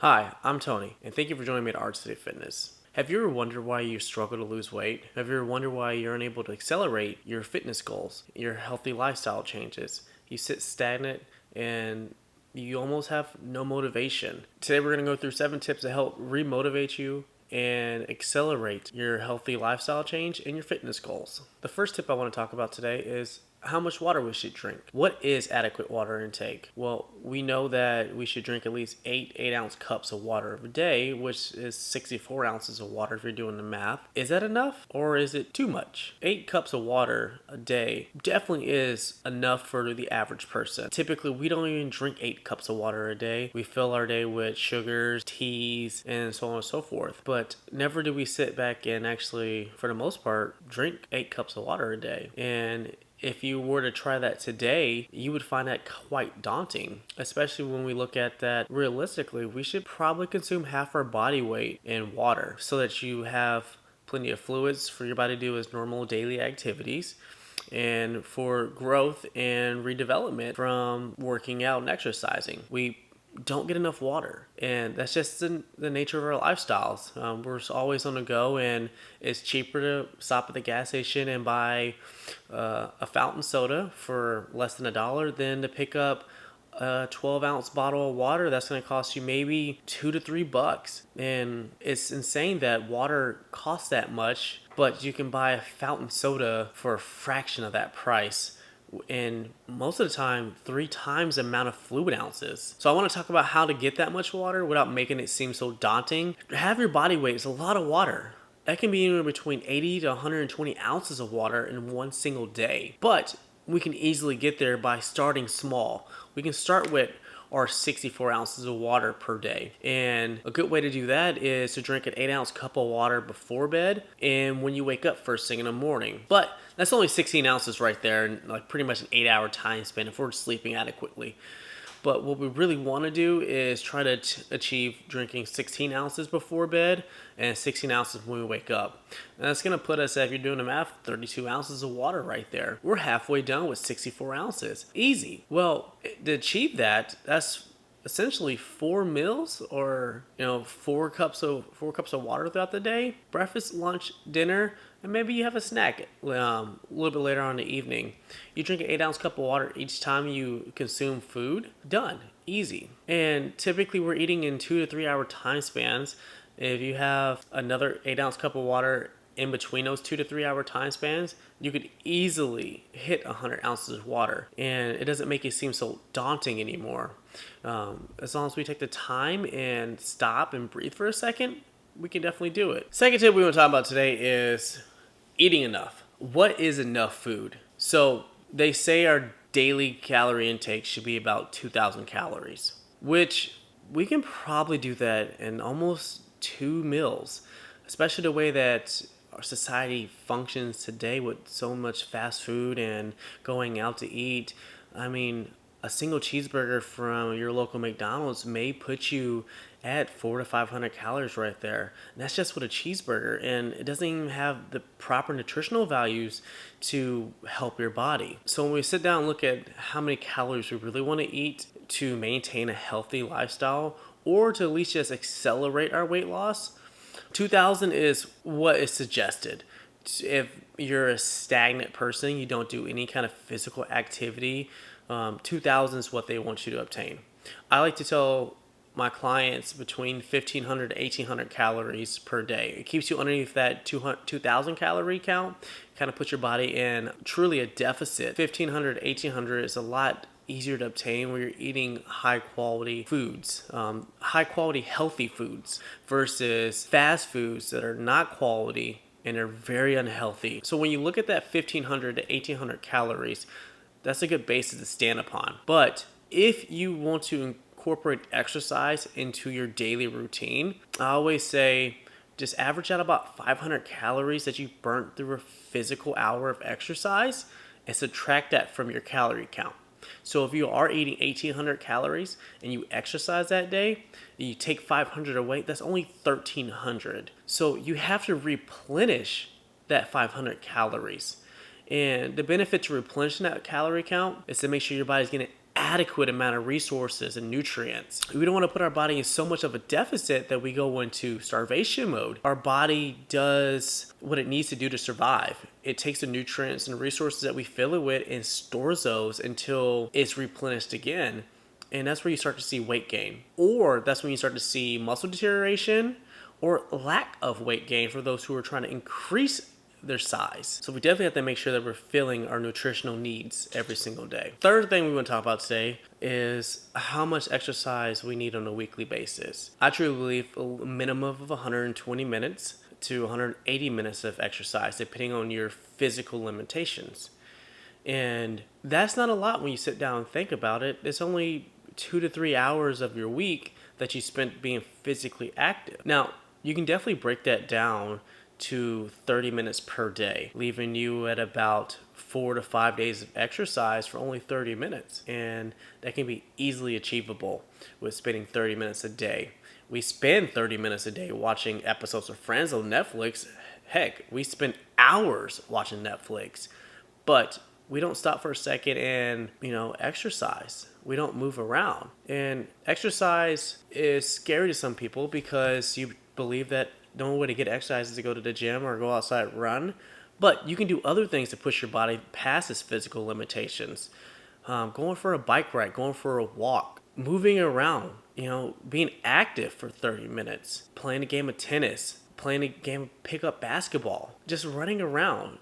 Hi, I'm Tony, and thank you for joining me at Art City Fitness. Have you ever wondered why you struggle to lose weight? Have you ever wondered why you're unable to accelerate your fitness goals, your healthy lifestyle changes? You sit stagnant and you almost have no motivation. Today, we're going to go through 7 tips to help remotivate you and accelerate your healthy lifestyle change and your fitness goals. The first tip I want to talk about today is how much water we should drink. What is adequate water intake? Well, we know that we should drink at least 8 ounce cups of water a day, which is 64 ounces of water if you're doing the math. Is that enough or is it too much? 8 cups of water a day definitely is enough for the average person. Typically, we don't even drink 8 cups of water a day. We fill our day with sugars, teas, and so on and so forth. But never do we sit back and actually, for the most part, drink 8 cups of water a day. And if you were to try that today, you would find that quite daunting, especially when we look at that realistically. We should probably consume half our body weight in water so that you have plenty of fluids for your body to do as normal daily activities and for growth and redevelopment from working out and exercising. We don't get enough water, and that's just the nature of our lifestyles. We're always on the go, and it's cheaper to stop at the gas station and buy a fountain soda for less than $1 than to pick up a 12-ounce bottle of water that's going to cost you maybe $2 to $3. And it's insane that water costs that much, but you can buy a fountain soda for a fraction of that price, and most of the time 3 times the amount of fluid ounces. So I want to talk about how to get that much water without making it seem so daunting. Have your body weight is a lot of water. That can be anywhere between 80 to 120 ounces of water in one single day. But we can easily get there by starting small. We can start with our 64 ounces of water per day. And a good way to do that is to drink an 8-ounce cup of water before bed and when you wake up first thing in the morning. But that's only 16 ounces right there, and like pretty much an 8-hour time span if we're sleeping adequately. But what we really want to do is try to achieve drinking 16 ounces before bed and 16 ounces when we wake up. And that's going to put us, if you're doing the math, 32 ounces of water right there. We're halfway done with 64 ounces. Easy. Well, to achieve that, that's essentially 4 meals, or 4 cups of water throughout the day: breakfast, lunch, dinner, and maybe you have a snack a little bit later on in the evening. You drink an 8-ounce cup of water each time you consume food. Done. Easy. And typically we're eating in 2 to 3 hour time spans. If you have another 8-ounce cup of water in between those 2 to 3 hour time spans, you could easily hit 100 ounces of water, and it doesn't make it seem so daunting anymore. As long as we take the time and stop and breathe for a second, we can definitely do it. Second tip we want to talk about today is eating enough. What is enough food? So they say our daily calorie intake should be about 2,000 calories, which we can probably do that in almost 2 meals, especially the way that our society functions today with so much fast food and going out to eat. I mean, a single cheeseburger from your local McDonald's may put you at 400 to 500 calories right there. And that's just with a cheeseburger, and it doesn't even have the proper nutritional values to help your body. So when we sit down and look at how many calories we really want to eat to maintain a healthy lifestyle, or to at least just accelerate our weight loss, 2,000 is what is suggested. If you're a stagnant person, you don't do any kind of physical activity, 2,000 is what they want you to obtain. I like to tell my clients between 1,500 to 1,800 calories per day. It keeps you underneath that 2,000 calorie count, kind of puts your body in truly a deficit. 1,500 to 1,800 is a lot easier to obtain where you're eating high quality foods, high quality healthy foods, versus fast foods that are not quality and are very unhealthy. So when you look at that 1,500 to 1,800 calories, that's a good basis to stand upon. But if you want to incorporate exercise into your daily routine, I always say just average out about 500 calories that you burnt through a physical hour of exercise and subtract that from your calorie count. So if you are eating 1,800 calories and you exercise that day, and you take 500 away, that's only 1,300. So you have to replenish that 500 calories. And the benefit to replenishing that calorie count is to make sure your body's getting adequate amount of resources and nutrients. We don't want to put our body in so much of a deficit that we go into starvation mode. Our body does what it needs to do to survive. It takes the nutrients and resources that we fill it with and stores those until it's replenished again. And that's where you start to see weight gain. Or that's when you start to see muscle deterioration or lack of weight gain for those who are trying to increase their size. So we definitely have to make sure that we're filling our nutritional needs every single day. Third thing we want to talk about today is how much exercise we need on a weekly basis. I truly believe a minimum of 120 minutes to 180 minutes of exercise, depending on your physical limitations. And that's not a lot when you sit down and think about it. It's only 2 to 3 hours of your week that you spent being physically active. Now, you can definitely break that down to 30 minutes per day, leaving you at about 4 to 5 days of exercise for only 30 minutes. And that can be easily achievable with spending 30 minutes a day. We spend 30 minutes a day watching episodes of Friends on Netflix. Heck, we spend hours watching Netflix, but we don't stop for a second and, exercise. We don't move around. And exercise is scary to some people because you believe that the only way to get exercise is to go to the gym or go outside and run. But you can do other things to push your body past its physical limitations. Going for a bike ride, going for a walk, moving around, being active for 30 minutes, playing a game of tennis, playing a game of pickup basketball, just running around.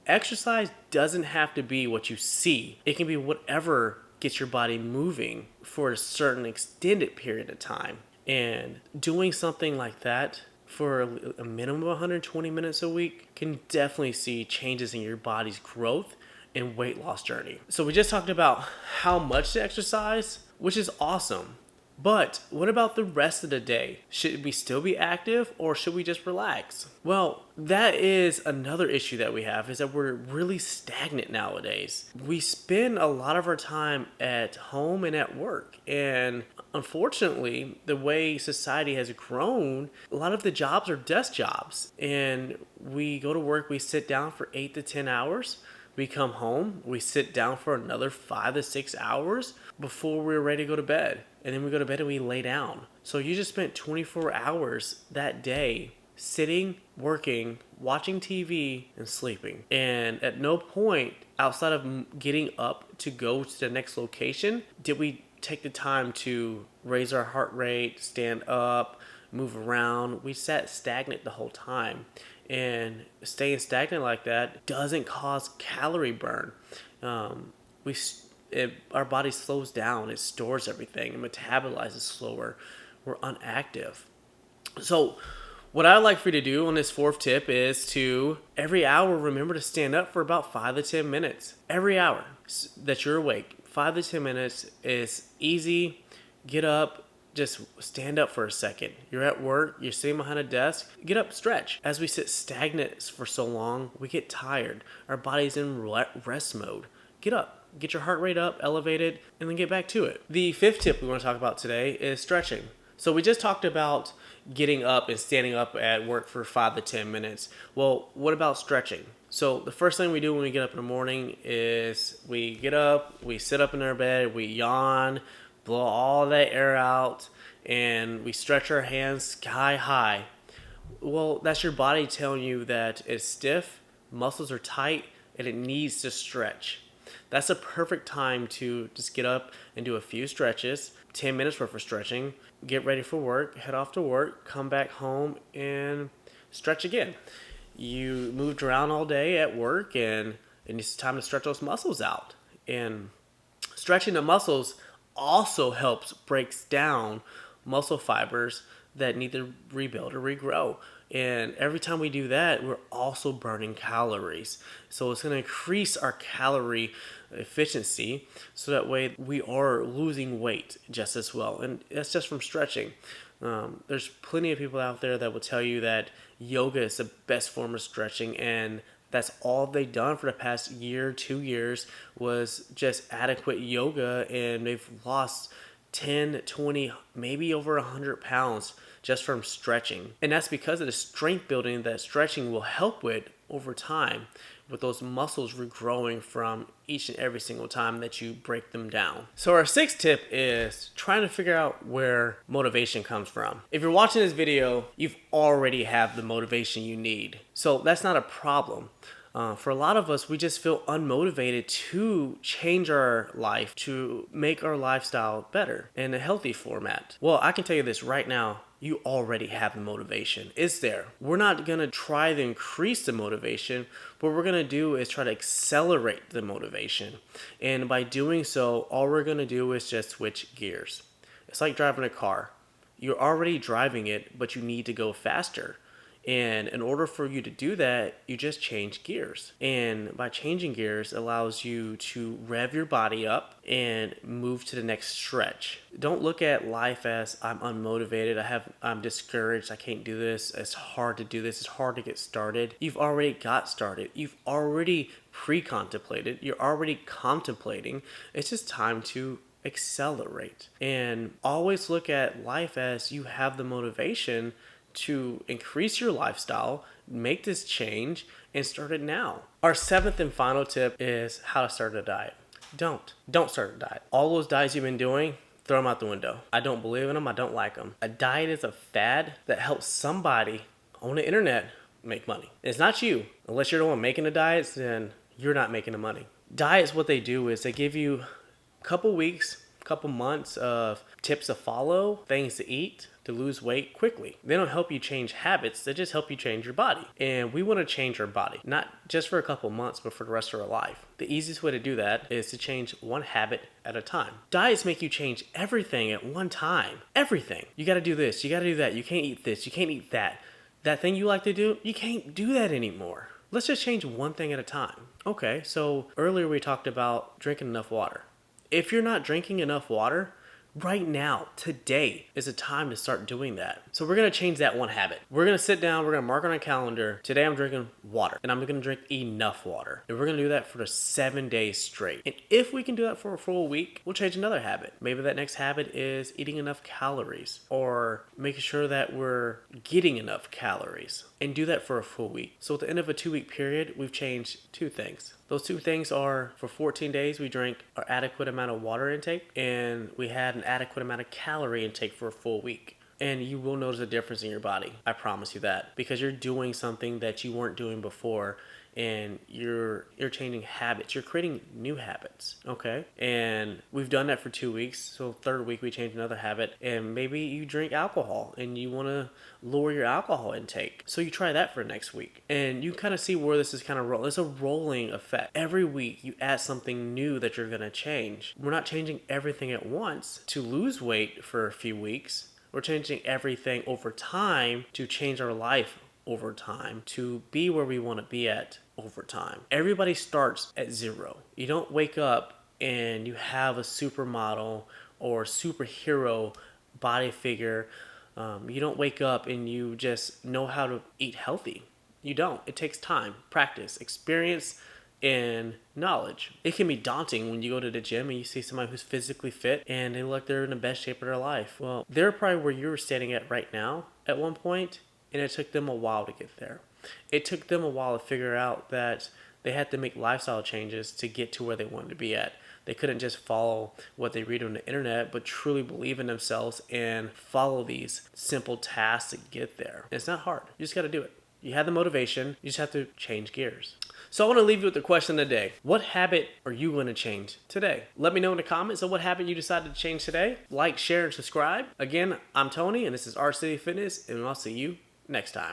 Exercise doesn't have to be what you see. It can be whatever gets your body moving for a certain extended period of time. And doing something like that for a minimum of 120 minutes a week can definitely see changes in your body's growth and weight loss journey. So we just talked about how much to exercise, which is awesome. But what about the rest of the day? Should we still be active or should we just relax? Well, that is another issue that we have, is that we're really stagnant nowadays. We spend a lot of our time at home and at work. And unfortunately, the way society has grown, a lot of the jobs are desk jobs. And we go to work, we sit down for 8 to 10 hours. We come home, we sit down for another 5 to 6 hours before we're ready to go to bed. And then we go to bed and we lay down. So you just spent 24 hours that day sitting, working, watching TV, and sleeping. And at no point outside of getting up to go to the next location did we take the time to raise our heart rate, stand up, move around. We sat stagnant the whole time. And staying stagnant like that doesn't cause calorie burn. Our body slows down, it stores everything, it metabolizes slower, we're unactive. So what I'd like for you to do on this fourth tip is to, every hour, remember to stand up for about 5 to 10 minutes. Every hour that you're awake, 5 to 10 minutes is easy. Get up, just stand up for a second. You're at work, you're sitting behind a desk, get up, stretch. As we sit stagnant for so long, we get tired. Our body's in rest mode. Get up. Get your heart rate up, elevated, and then get back to it. The fifth tip we want to talk about today is stretching. So we just talked about getting up and standing up at work for 5 to 10 minutes. Well, what about stretching? So the first thing we do when we get up in the morning is we get up, we sit up in our bed, we yawn, blow all that air out, and we stretch our hands sky high. Well, that's your body telling you that it's stiff, muscles are tight, and it needs to stretch. That's a perfect time to just get up and do a few stretches, 10 minutes worth of stretching, get ready for work, head off to work, come back home, and stretch again. You moved around all day at work, and it's time to stretch those muscles out. And stretching the muscles also breaks down muscle fibers that need to rebuild or regrow. And every time we do that, we're also burning calories. So it's going to increase our calorie efficiency, so that way we are losing weight just as well. And that's just from stretching. There's plenty of people out there that will tell you that yoga is the best form of stretching, and that's all they've done for the past year, 2 years, was just adequate yoga, and they've lost 10, 20, maybe over 100 pounds just from stretching. And that's because of the strength building that stretching will help with over time. but those muscles regrowing from each and every single time that you break them down. So our sixth tip is trying to figure out where motivation comes from. If you're watching this video, you've already have the motivation you need. So that's not a problem. For a lot of us, we just feel unmotivated to change our life, to make our lifestyle better in a healthy format. Well, I can tell you this right now. You already have the motivation. It's there. We're not going to try to increase the motivation. What we're going to do is try to accelerate the motivation. And by doing so, all we're going to do is just switch gears. It's like driving a car. You're already driving it, but you need to go faster. And in order for you to do that, you just change gears. And by changing gears, it allows you to rev your body up and move to the next stretch. Don't look at life as I'm unmotivated, I'm discouraged, I can't do this, it's hard to do this, it's hard to get started. You've already got started. You've already pre-contemplated. You're already contemplating. It's just time to accelerate. And always look at life as you have the motivation to increase your lifestyle, make this change, and start it now. Our seventh and final tip is how to start a diet. Don't start a diet. All those diets you've been doing, throw them out the window. I don't believe in them. I don't like them. A diet is a fad that helps somebody on the internet make money. It's not you. Unless you're the one making the diets, then you're not making the money. Diets, what they do is they give you a couple weeks, couple months of tips to follow, things to eat, to lose weight quickly. They don't help you change habits, they just help you change your body. And we want to change our body, not just for a couple months, but for the rest of our life. The easiest way to do that is to change one habit at a time. Diets make you change everything at one time. Everything. You got to do this, you got to do that, you can't eat this, you can't eat that. That thing you like to do, you can't do that anymore. Let's just change one thing at a time. Okay, so earlier we talked about drinking enough water. If you're not drinking enough water, right now, today is a time to start doing that. So we're going to change that one habit. We're going to sit down, we're going to mark on our calendar, today I'm drinking water, and I'm going to drink enough water. And we're going to do that for 7 days straight. And if we can do that for a full week, we'll change another habit. Maybe that next habit is eating enough calories, or making sure that we're getting enough calories, and do that for a full week. So at the end of a 2-week period, we've changed 2 things. Those 2 things are, for 14 days, we drank our adequate amount of water intake, and we had an adequate amount of calorie intake for a full week. And you will notice a difference in your body. I promise you that. Because you're doing something that you weren't doing before, and you're changing habits. You're creating new habits, okay? And we've done that for 2 weeks. So 3rd week, we changed another habit. And maybe you drink alcohol, and you want to lower your alcohol intake. So you try that for next week. And you kind of see where this is kind of rolling. It's a rolling effect. Every week, you add something new that you're going to change. We're not changing everything at once to lose weight for a few weeks. We're changing everything over time to change our life over time, to be where we want to be at over time. Everybody starts at 0. You don't wake up and you have a supermodel or superhero body figure. You don't wake up and you just know how to eat healthy. You don't. It takes time, practice, experience, and knowledge. It can be daunting when you go to the gym and you see somebody who's physically fit and they look like they're in the best shape of their life. Well, they're probably where you're standing at right now at one point, and it took them a while to get there. It took them a while to figure out that they had to make lifestyle changes to get to where they wanted to be at. They couldn't just follow what they read on the internet, but truly believe in themselves and follow these simple tasks to get there. And it's not hard. You just got to do it. You have the motivation. You just have to change gears. So I want to leave you with the question of the day. What habit are you going to change today? Let me know in the comments of what habit you decided to change today. Like, share, and subscribe. Again, I'm Tony, and this is Art City Fitness, and I'll see you next time.